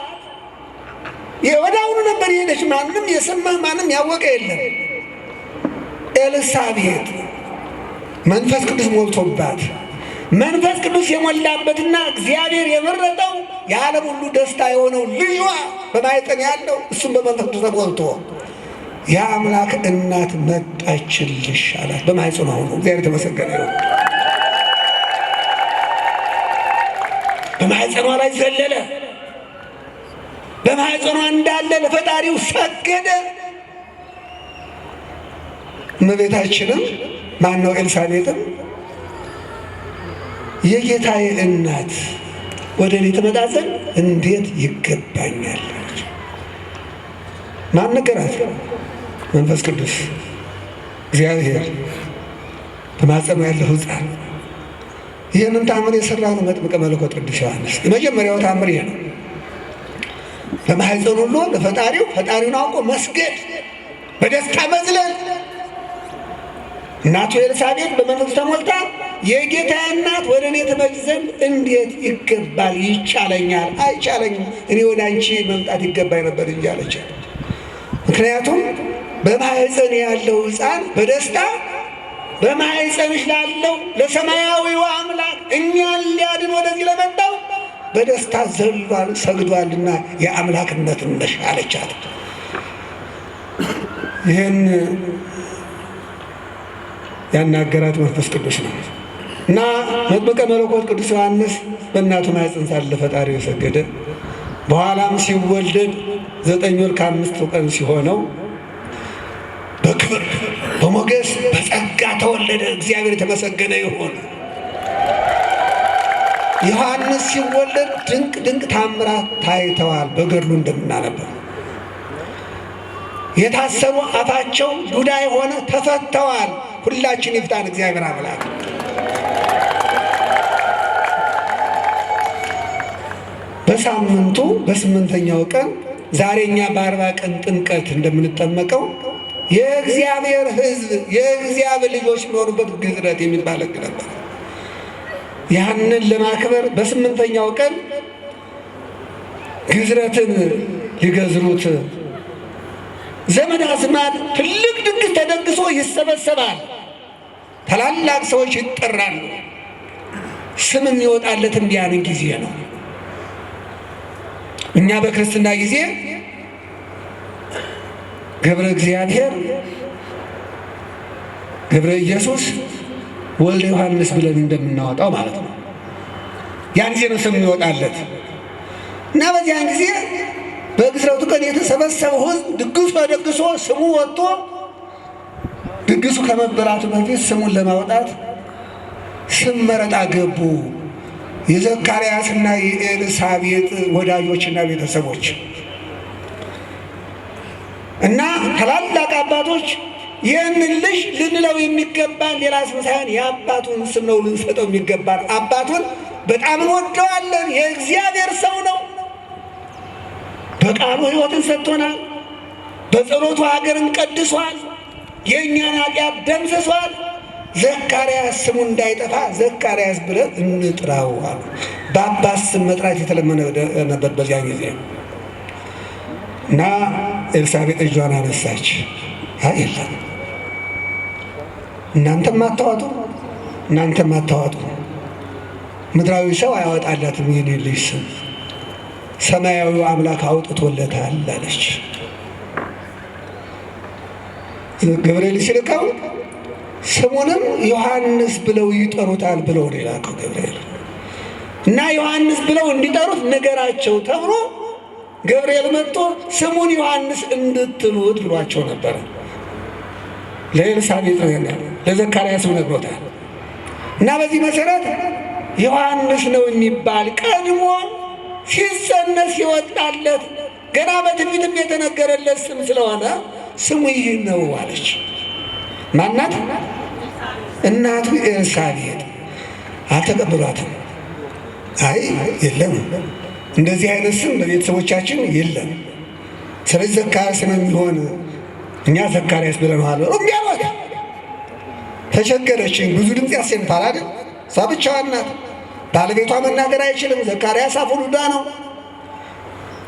ወዲያውኑ ነበር የሄደች። ማንም የሰማ ማንም ያወቀ የለም። ኤልሳቤጥ መንፈስ ቅዱስ ሞልቶባት መንፈስ ቅዱስ የሞላበትና እግዚአብሔር የመረጠው የዓለም ሁሉ ደስታ የሆነው ልጇ በማኅፀን ያለው እሱም በመንፈስ ቅዱስ ተሞልቶ የአምላክ እናት መጣችልሽ አላት። በማኅፀኗ ሆኖ እግዚአብሔር የተመሰገነ ይሁን። በማኅፀኗ ላይ ዘለለ። በማኅፀኗ እንዳለ ለፈጣሪው ሰገደ። እመቤታችንም ማነው ኤልሳቤጥም የጌታዬ እናት ወደ እኔ ትመጣ ዘንድ እንዴት ይገባኛል? ማን ነገራት? መንፈስ ቅዱስ እግዚአብሔር በማኅፀኗ ያለው ሕፃን። ይህንን ታምር የሠራው ነው መጥምቀ መለኮት ቅዱስ ዮሐንስ። የመጀመሪያው ታምር ይሄ ነው። በማኅፀኑ ሁሉ ለፈጣሪው ፈጣሪውን አውቆ መስገድ፣ በደስታ መዝለል። እናቱ ኤልሳቤጥ በመንፈስ ተሞልታ የጌታ እናት ወደ እኔ ትመጪ ዘንድ እንዴት ይገባል? ይቻለኛል? አይቻለኝም፣ እኔ ወደ አንቺ መምጣት ይገባኝ ነበር እንጂ አለቻት። ምክንያቱም በማኅፀን ያለው ሕፃን በደስታ በማኅፀንሽ ላለው ለሰማያዊው አምላክ እኛን ሊያድን ወደዚህ ለመጣው በደስታ ዘሏል ሰግዷልና የአምላክነትን ነሽ አለቻት። ይህን ያናገራት መንፈስ ቅዱስ ነው እና መጥምቀ መለኮት ቅዱስ ዮሐንስ በእናቱ ማኅፀን ሳለ ፈጣሪው የሰገደ በኋላም ሲወለድ 9 ወር ከ5 ቀን ሲሆነው በክብር በሞገስ በጸጋ ተወለደ። እግዚአብሔር የተመሰገነ ይሁን። ዮሐንስ ሲወለድ ድንቅ ድንቅ ታምራት ታይተዋል። በገድሉ እንደምናነበው የታሰሩ አፋቸው ዱዳ የሆነ ተፈተዋል። ሁላችን ይፍታን እግዚአብሔር አምላክ። በሳምንቱ በ8ኛው ቀን ዛሬኛ በ40 ቀን ጥምቀት እንደምንጠመቀው የእግዚአብሔር ሕዝብ የእግዚአብሔር ልጆች የሚሆኑበት ግዝረት የሚባል ሕግ ነበር። ያንን ለማክበር በ8ኛው ቀን ግዝረትን ሊገዝሩት ዘመድ አዝማድ ትልቅ ድግስ ተደግሶ ይሰበሰባል። ታላላቅ ሰዎች ይጠራሉ። ስም የሚወጣለት እንዲያንን ጊዜ ነው። እኛ በክርስትና ጊዜ ገብረ እግዚአብሔር፣ ገብረ ኢየሱስ፣ ወልደ ዮሐንስ ብለን እንደምናወጣው ማለት ነው። ያን ጊዜ ነው ስም የሚወጣለት እና በዚያን ጊዜ በግዝረቱ ቀን የተሰበሰበው ሕዝብ ድግሱ ተደግሶ ስሙ ወጥቶ ድግሱ ከመበላቱ በፊት ስሙን ለማውጣት ስም መረጣ ገቡ። የዘካርያስና የኤልሳቤጥ ወዳጆችና ቤተሰቦች እና ታላላቅ አባቶች ይህንን ልጅ ልንለው የሚገባን ሌላ ስም ሳይሆን የአባቱን ስም ነው ልንሰጠው የሚገባን። አባቱን በጣም እንወደዋለን። የእግዚአብሔር ሰው ነው። በቃሉ ሕይወትን ሰጥቶናል። በጸሎቱ ሀገርን ቀድሷል። የእኛን ኃጢአት ደምስሷል። ዘካርያስ ስሙ እንዳይጠፋ ዘካርያስ ብለን እንጥራው አሉ። በአባት ስም መጥራት የተለመደ ነበር በዚያ ጊዜ እና ኤልሳቤጥ እጇን አነሳች። የለም እናንተም አታዋጡ፣ እናንተም አታዋጡ፣ ምድራዊ ሰው አያወጣላትም የኔ ልጅ ስም፣ ሰማያዊው አምላክ አውጥቶለታል አለች። ገብርኤል ሲልከው ስሙንም ዮሐንስ ብለው ይጠሩታል ብለው ነው የላከው ገብርኤል እና ዮሐንስ ብለው እንዲጠሩት ንገራቸው ተብሎ ገብርኤል መጥቶ ስሙን ዮሐንስ እንድትሉት ብሏቸው ነበረ። ለኤልሳቤጥ ለዘካርያስም ነግሮታል እና በዚህ መሰረት ዮሐንስ ነው የሚባል ቀድሞ ሲጸነስ ይወጣለት ገና በትንቢትም የተነገረለት ስም ስለሆነ ስሙ ይህ ነው አለች። ማናት? እናቱ ኤልሳቤጥ አልተቀበሏትም። አይ የለም እንደዚህ አይነት ስም በቤተሰቦቻችን የለም፣ ስለዚህ ዘካርያስ ነው የሚሆን፣ እኛ ዘካርያስ ብለናል ብለው እምቢያሏት። ተቸገረች። ብዙ ድምፅ ያሰማል አይደል? እሷ ብቻዋን ናት። ባለቤቷ መናገር አይችልም። ዘካርያስ አፉ ዱዳ ነው።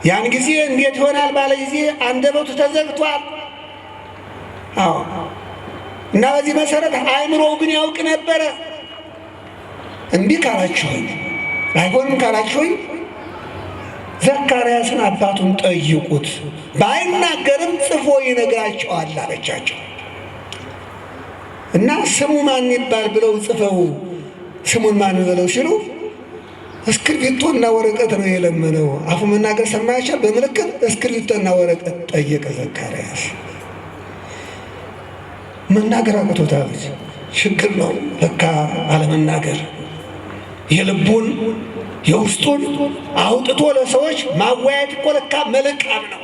ያን ጊዜ እንዴት ይሆናል ባለ ጊዜ አንደበቱ ተዘግቷል። አዎ እና በዚህ መሰረት አእምሮው ግን ያውቅ ነበረ። እምቢ ካላችሁኝ አይሆንም ካላችሁኝ ዘካርያስን አባቱን ጠይቁት፣ ባይናገርም ጽፎ ይነግራቸዋል አለቻቸው። እና ስሙ ማን ይባል ብለው ጽፈው ስሙን ማን ብለው ሲሉ እስክሪብቶና ወረቀት ነው የለመነው። አፉ መናገር ሰማያቻል። በምልክት እስክሪብቶና ወረቀት ጠየቀ ዘካርያስ። መናገር አቅቶታል። ችግር ነው ለካ አለመናገር። የልቡን የውስጡን አውጥቶ ለሰዎች ማወያየት እኮ ለካ መልካም ነው።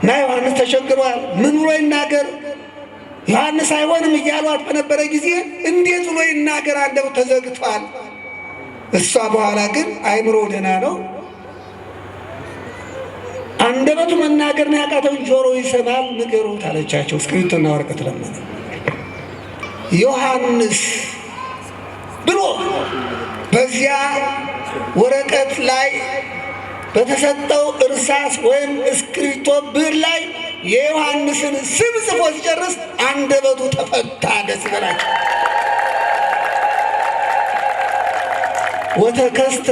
እና ዮሐንስ ተቸግሯል። ምን ብሎ ይናገር? ዮሐንስ አይሆንም እያሏት በነበረ ጊዜ እንዴት ብሎ ይናገር? አንደበቱ ተዘግቷል። እሷ በኋላ ግን አይምሮ ደህና ነው። አንደበቱ መናገር ነው ያቃተው፣ ጆሮ ይሰማል፣ ንገሩት አለቻቸው። እስክሪብቶና ወረቀት ለመነ። ዮሐንስ ብሎ በዚያ ወረቀት ላይ በተሰጠው እርሳስ ወይም እስክሪብቶ ብዕር ላይ የዮሐንስን ስም ጽፎ ሲጨርስ አንደበቱ ተፈታ። ደስ ይበላቸው። ወተከስተ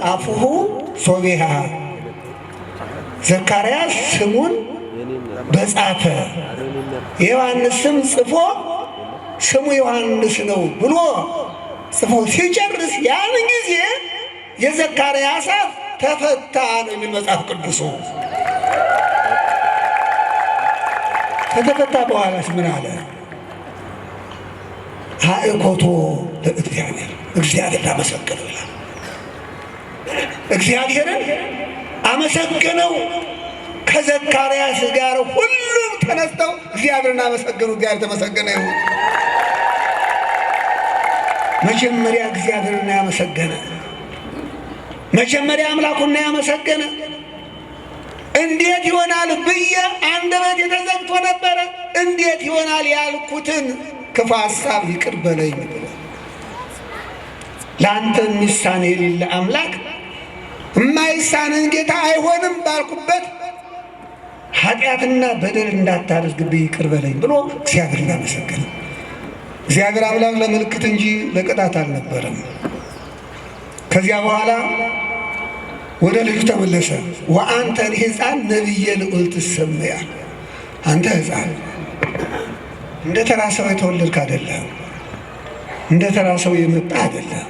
አፉሁ ሶቢሃ ዘካርያስ ስሙን በጻፈ የዮሐንስ ስም ጽፎ ስሙ ዮሐንስ ነው ብሎ ጽፎ ሲጨርስ ያን ጊዜ የዘካርያስ አፍ ተፈታ ነው የሚል መጽሐፍ ቅዱሱ። ከተፈታ በኋላስ ምን አለ? አእኮቶ ለእግዚአብሔር እግዚአብሔር አመሰገነው ይላል። እግዚአብሔርን አመሰገነው። ከዘካርያስ ጋር ሁሉም ተነስተው እግዚአብሔርን አመሰገኑ። እግዚአብሔር ተመሰገነ ይሁን። መጀመሪያ እግዚአብሔርን ያመሰገነ፣ መጀመሪያ አምላኩን ያመሰገነ። እንዴት ይሆናል ብዬ አንደበቴ ተዘግቶ ነበረ። እንዴት ይሆናል ያልኩትን ክፉ ሐሳብ ይቅር በለኝ ብሎ ለአንተ የሚሳን የሌለ አምላክ የማይሳንን ጌታ አይሆንም ባልኩበት ኃጢአትና በደል እንዳታደርግብኝ ይቅር በለኝ ብሎ እግዚአብሔርን አመሰገነ። እግዚአብሔር አምላክ ለምልክት እንጂ ለቅጣት አልነበረም። ከዚያ በኋላ ወደ ልጁ ተመለሰ። ወአንተ ሕፃን ነቢየ ልዑል ትሰምያለህ። አንተ ሕፃን እንደ ተራ ሰው የተወለድክ አይደለም፣ እንደ ተራ ሰው የመጣ አይደለም።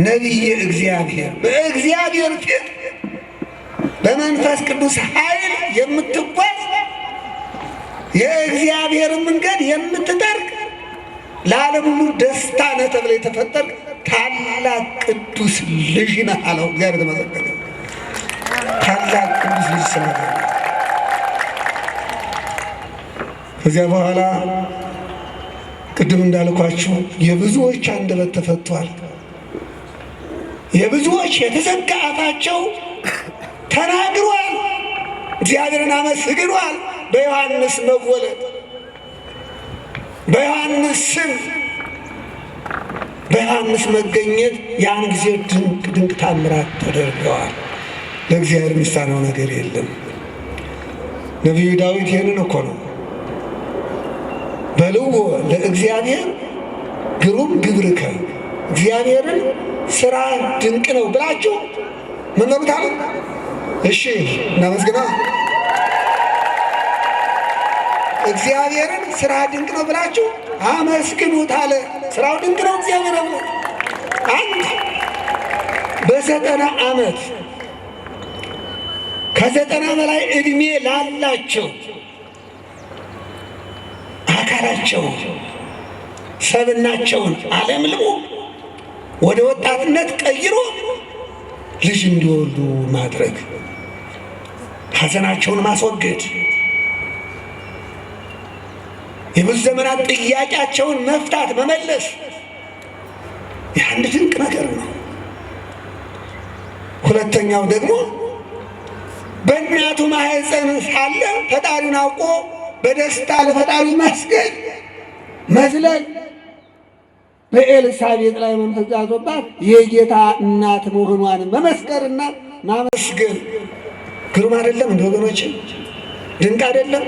ነቢየ እግዚአብሔር በእግዚአብሔር ፊት በመንፈስ ቅዱስ ኃይል የምትጓዝ የእግዚአብሔር መንገድ የምትጠርግ ለዓለም ሁሉ ደስታ ነህ ተብለህ የተፈጠርክ ታላቅ ቅዱስ ልጅ ነህ አለው። እግዚአብሔር ተመሰገነ። ታላቅ ቅዱስ ልጅ ስለሆነ ከዚያ በኋላ ቅድም እንዳልኳችሁ የብዙዎች አንደበት ተፈቷል። የብዙዎች የተዘጋ አፋቸው ተናግሯል። እግዚአብሔርን አመስግኗል። በዮሐንስ መወለድ፣ በዮሐንስ ስም፣ በዮሐንስ መገኘት ያን ጊዜ ድንቅ ድንቅ ታምራት ተደርገዋል። ለእግዚአብሔር የሚሳነው ነገር የለም። ነቢዩ ዳዊት ይህንን እኮ ነው በልዎ ለእግዚአብሔር ግሩም ግብርከ፣ እግዚአብሔርን ስራ ድንቅ ነው ብላችሁ ምን ነው ብታሉ? እሺ እናመስግና። እግዚአብሔርን ስራ ድንቅ ነው ብላችሁ አመስግኑት አለ። ስራው ድንቅ ነው እግዚአብሔር ነው። አንድ በ90 ዓመት ከ90 በላይ ዕድሜ ላላቸው አካላቸው ሰብናቸውን አለምልሞ ወደ ወጣትነት ቀይሮ ልጅ እንዲወልዱ ማድረግ፣ ሐዘናቸውን ማስወገድ፣ የብዙ ዘመናት ጥያቄያቸውን መፍታት መመለስ የአንድ ድንቅ ነገር ነው። ሁለተኛው ደግሞ በእናቱ ማህፀን ሳለ ፈጣሪውን አውቆ በደስታ ለፈጣሪ መስገድ መዝለል፣ በኤልሳቤጥ ላይ መንፈስ ያዞባት የጌታ እናት መሆኗን መመስከርና ማመስገን ግሩም አይደለም? እንደ ወገኖች ድንቅ አይደለም?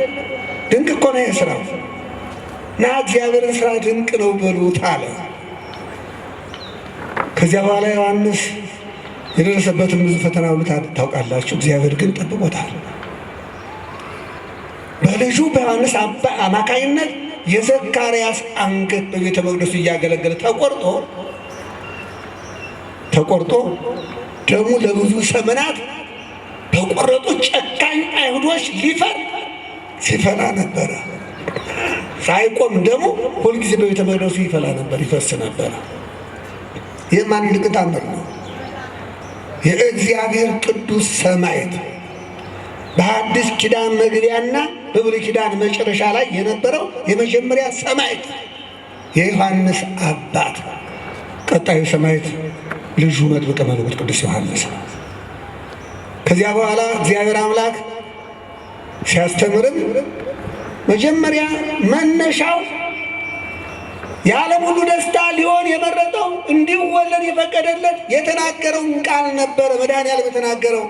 ድንቅ እኮ ነው የስራው። እና እግዚአብሔርን ስራ ድንቅ ነው በሉት አለ። ከዚያ በኋላ ዮሐንስ የደረሰበትን ብዙ ፈተና ሁሉ ታውቃላችሁ። እግዚአብሔር ግን ጠብቆታል። በልጁ በዮሐንስ አማካይነት የዘካርያስ አንገት በቤተ መቅደሱ እያገለገለ ተቆርጦ ደሙ ለብዙ ዘመናት በቆረጡ ጨካኝ አይሁዶች ሊፈር ሲፈላ ነበረ። ሳይቆም ደሙ ሁልጊዜ በቤተ መቅደሱ ይፈላ ነበር፣ ይፈስ ነበረ። ይህ ማን ድንቅ ተአምር ነው! የእግዚአብሔር ቅዱስ ሰማዕት በሐዲስ ኪዳን መግቢያና በብሉይ ኪዳን መጨረሻ ላይ የነበረው የመጀመሪያ ሰማዕት የዮሐንስ አባት፣ ቀጣዩ ሰማዕት ልጁ መጥምቀ መለኮት ቅዱስ ዮሐንስ። ከዚያ በኋላ እግዚአብሔር አምላክ ሲያስተምርም መጀመሪያ መነሻው የዓለም ሁሉ ደስታ ሊሆን የመረጠው እንዲወለድ የፈቀደለት የተናገረውን ቃል ነበረ። መድኃኒዓለም የተናገረው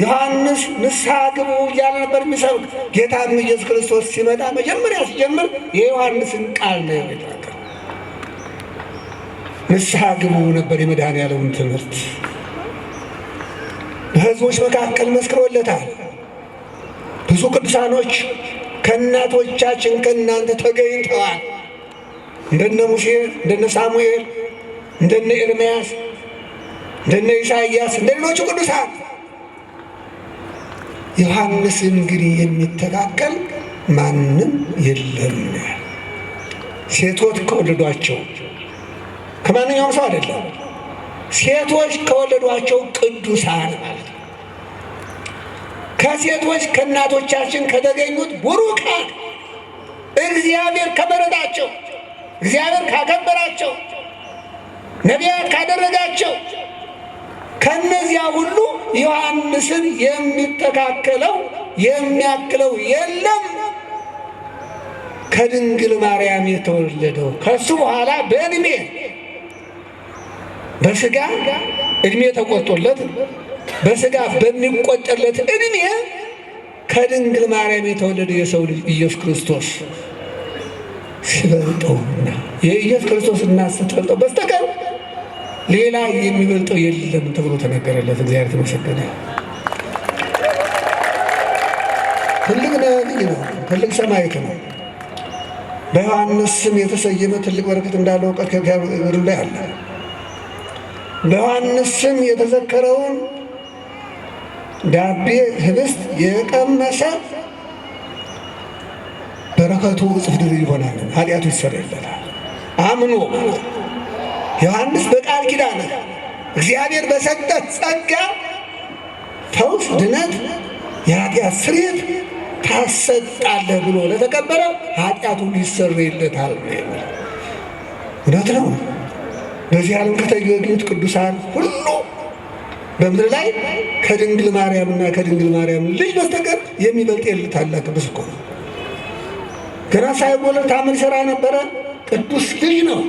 ዮሐንስ ንስሐ ግቡ እያለ ነበር የሚሰብክ። ጌታም ኢየሱስ ክርስቶስ ሲመጣ መጀመሪያ ሲጀምር የዮሐንስን ቃል ነው የተናገረው። ንስሐ ግቡ ነበር የመድኃኒዓለምን ትምህርት። በሕዝቦች መካከል መስክሮለታል። ብዙ ቅዱሳኖች ከእናቶቻችን ከእናንተ ተገኝተዋል። እንደነ ሙሴ፣ እንደነ ሳሙኤል፣ እንደነ ኤርምያስ፣ እንደነ ኢሳይያስ፣ እንደ ሌሎቹ ቅዱሳን ዮሐንስ እንግዲህ የሚተካከል ማንም የለም። ሴቶች ከወለዷቸው ከማንኛውም ሰው አይደለም፣ ሴቶች ከወለዷቸው ቅዱሳን ማለት ነው። ከሴቶች ከእናቶቻችን ከተገኙት ቡሩካን እግዚአብሔር ከመረጣቸው፣ እግዚአብሔር ካከበራቸው፣ ነቢያት ካደረጋቸው ከነዚያ ሁሉ ዮሐንስን የሚተካከለው የሚያክለው የለም። ከድንግል ማርያም የተወለደው ከሱ በኋላ በእድሜ በስጋ እድሜ ተቆርጦለት በስጋ በሚቆጠርለት እድሜ ከድንግል ማርያም የተወለደው የሰው ልጅ ኢየሱስ ክርስቶስ ሲበልጠውና የኢየሱስ ክርስቶስ እናት ስትበልጠው በስተቀር ሌላ የሚበልጠው የለም ተብሎ ተነገረለት። እግዚአብሔር ተመሰገነ። ትልቅ ነቢይ ነው፣ ትልቅ ሰማዕት ነው። በዮሐንስ ስም የተሰየመ ትልቅ በረከት እንዳለው እውቀት ከእግዚአብሔር ላይ አለ። በዮሐንስ ስም የተዘከረውን ዳቤ ህብስት የቀመሰ በረከቱ እጥፍ ድርብ ይሆናል፣ ኃጢአቱ ይሰረይለታል። አምኖ ዮሐንስ በቃል በቃል ኪዳንህ እግዚአብሔር በሰጠህ ጸጋ ፈውስ፣ ድነት፣ የኃጢአት ስርየት ታሰጣለህ ብሎ ለተቀበለ ኃጢአቱ ሊሰረይለታል ነው የሚል። እውነት ነው። በዚህ ዓለም ከተገኙት ቅዱሳን ሁሉ በምድር ላይ ከድንግል ማርያምና ከድንግል ማርያም ልጅ በስተቀር የሚበልጥ የለ። ታላቅ ቅዱስ እኮ ነው። ገና ሳይወለድ ታምር ይሠራ የነበረ ቅዱስ ልጅ ነው።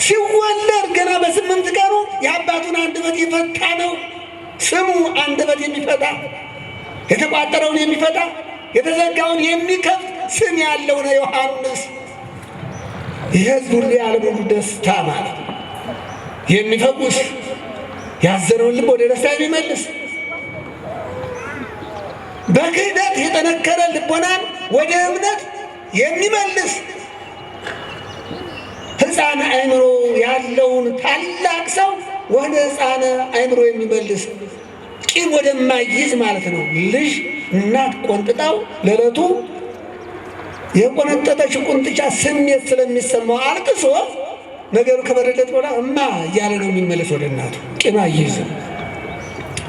ሲወለድ ገና በ8 ቀኑ የአባቱን አንደበት የፈታ ነው። ስሙ አንደበት የሚፈታ፣ የተቋጠረውን የሚፈታ፣ የተዘጋውን የሚከፍት ስም ያለው ነው ዮሐንስ። የሕዝብ ሁሉ የዓለም ሁሉ ደስታ ማለት ነው። የሚፈውስ፣ ያዘነውን ልብ ወደ ደስታ የሚመልስ፣ በክህደት የጠነከረ ልቦናን ወደ እምነት የሚመልስ፣ ሕፃን አእምሮ ያለውን ታላቅ ሰው ወደ ሕፃን አእምሮ የሚመልስ፣ ቂም ወደማይይዝ ማለት ነው። ልጅ እናት ቆንጥጣው ለዕለቱ የቆነጠጠች ቁንጥጫ ስሜት ስለሚሰማው አልቅሶ ነገሩ ከበረደት በኋላ እማ እያለ ነው የሚመለስ ወደ እናቱ። ቂም አይይዝም፣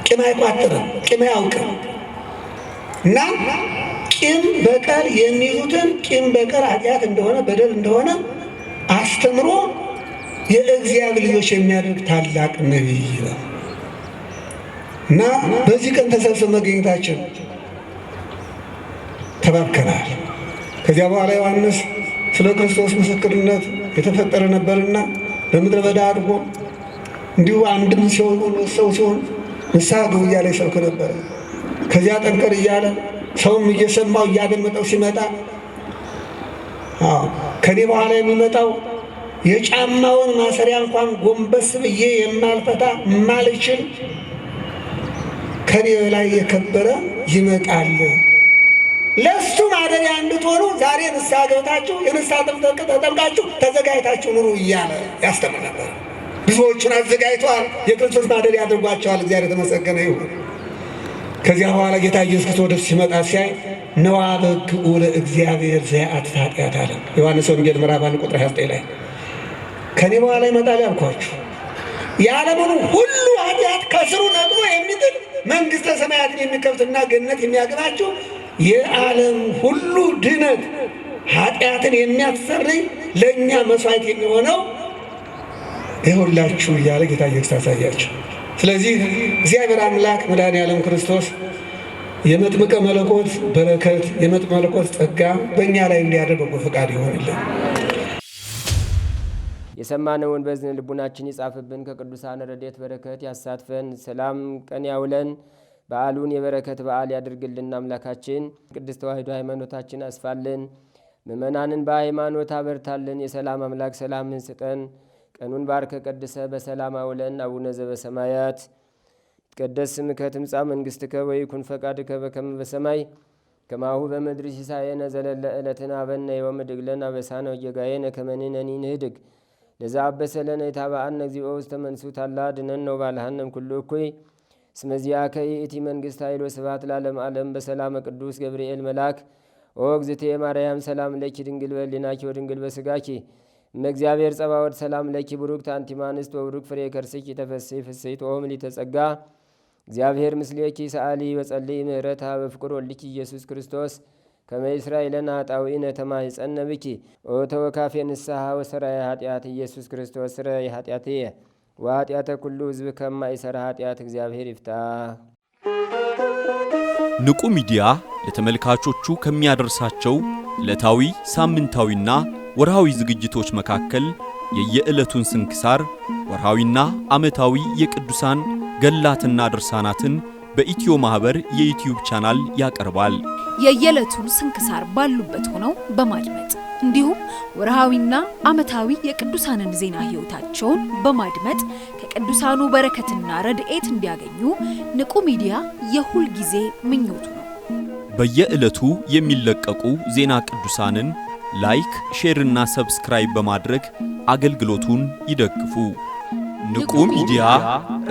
ቂም አይቋጥርም፣ ቂም አያውቅም። እና ቂም በቀል የሚይዙትን ቂም በቀል ኃጢአት እንደሆነ በደል እንደሆነ አስተምሮ የእግዚአብሔር ልጆች የሚያደርግ ታላቅ ነቢይ ነው። እና በዚህ ቀን ተሰብስበን መገኘታችን ተባርከናል። ከዚያ በኋላ ዮሐንስ ስለ ክርስቶስ ምስክርነት የተፈጠረ ነበርና በምድረ በዳ አድርጎ እንዲሁ አንድም ሰው ሲሆን ንስሐ ግቡ እያለ ይሰብክ ነበረ። ከዚያ ጠንከር እያለ ሰውም እየሰማው እያደመጠው ሲመጣ ከኔ በኋላ የሚመጣው የጫማውን ማሰሪያ እንኳን ጎንበስ ብዬ የማልፈታ የማልችል ከኔ ላይ የከበረ ይመጣል፣ ለሱ ማደሪያ እንድትሆኑ ዛሬ ንስሐ ገብታችሁ የንስሐ ጥምቀት ተጠምቃችሁ ተዘጋጅታችሁ ኑሩ እያለ ያስተምር ነበር። ብዙዎቹን አዘጋጅተዋል፣ የክርስቶስ ማደሪያ አድርጓቸዋል። እግዚአብሔር የተመሰገነ ይሁን። ከዚያ በኋላ ጌታ ኢየሱስ ክርስቶስ ወደ ሲመጣ ሲያይ ነዋ በግዑ ለእግዚአብሔር ዘያአትት ኃጢአት አለ። ዮሐንስ ወንጌል ምዕራፍ 1 ቁጥር 29 ላይ ከኔ በኋላ ይመጣል ያልኳችሁ የዓለምን ሁሉ ኃጢአት ከስሩ ነቅሎ የሚጥል መንግሥተ ሰማያትን የሚከፍትና ገነት የሚያገባችሁ የዓለም ሁሉ ድነት ኃጢአትን የሚያሰርይ ለእኛ መስዋዕት የሚሆነው ይሁላችሁ እያለ ጌታ ኢየሱስ አሳያቸው። ስለዚህ እግዚአብሔር አምላክ መድኃኔዓለም ክርስቶስ የመጥምቀ መለኮት በረከት የመጥምቀ መለኮት ጸጋ በእኛ ላይ እንዲያደርግ በጎ ፈቃድ ይሆንልን። የሰማነውን በዝን ልቡናችን ይጻፍብን፣ ከቅዱሳን ረድኤት በረከት ያሳትፈን፣ ሰላም ቀን ያውለን፣ በዓሉን የበረከት በዓል ያድርግልን። አምላካችን ቅድስት ተዋሕዶ ሃይማኖታችን አስፋልን፣ ምእመናንን በሃይማኖት አበርታልን። የሰላም አምላክ ሰላምን ስጠን። ቀኑን ባርከ ቀድሰ በሰላም አውለን። አቡነ ዘበሰማያት ይትቀደስ ስምከ ትምጻእ መንግሥትከ ወይኩን ፈቃድከ በከመ በሰማይ ከማሁ በምድር ሲሳየነ ዘለለ ዕለትነ ሀበነ ዮም ወኅድግ ለነ አበሳነ ወጌጋየነ ከመ ንሕነኒ ንኅድግ ለዘአበሰ ለነ ኢታብአነ እግዚኦ ውስተ መንሱት አላ አድኅነነ ወባልሐነ እምኩሉ እኩይ እስመ ዚአከ ይእቲ መንግሥት ኃይል ወስብሐት ለዓለመ ዓለም። በሰላመ ቅዱስ ገብርኤል መልአክ ኦ እግዝእትየ ማርያም ሰላም ለኪ ድንግል በሕሊናኪ ወድንግል በሥጋኪ እመእግዚአብሔር ጸባዖት ሰላም ለኪ ቡሩክት አንቲ እምአንስት ወቡሩክ ፍሬ ከርሥኪ ተፈሥሒ ፍሥሕት ኦ ምልዕተ ጸጋ እግዚአብሔር ምስሌኪ ሰአሊ ወጸልይ ምህረታ በፍቅር ወልኪ ኢየሱስ ክርስቶስ ከመ ይስራኤለነ ኃጣውኢነ ተማኅፀነ ብኪ ኦ ተወካፌ ንስሐ ወሰራየ ኃጢአት ኢየሱስ ክርስቶስ ስረይ ኃጢአትየ ወኃጢአተ ኩሉ ሕዝብ ከማይሠራ ኃጢአት እግዚአብሔር ይፍታ። ንቁ ሚዲያ ለተመልካቾቹ ከሚያደርሳቸው ዕለታዊ ሳምንታዊና ወርሃዊ ዝግጅቶች መካከል የየዕለቱን ስንክሳር ወርሃዊና ዓመታዊ የቅዱሳን ገላትና ድርሳናትን በኢትዮ ማህበር የዩቲዩብ ቻናል ያቀርባል። የየዕለቱን ስንክሳር ባሉበት ሆነው በማድመጥ እንዲሁም ወርሃዊና ዓመታዊ የቅዱሳንን ዜና ሕይወታቸውን በማድመጥ ከቅዱሳኑ በረከትና ረድኤት እንዲያገኙ ንቁ ሚዲያ የሁል ጊዜ ምኞቱ ነው። በየዕለቱ የሚለቀቁ ዜና ቅዱሳንን ላይክ፣ ሼር እና ሰብስክራይብ በማድረግ አገልግሎቱን ይደግፉ። ንቁ ሚዲያ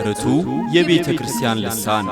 ርቱ የቤተ ክርስቲያን ልሳን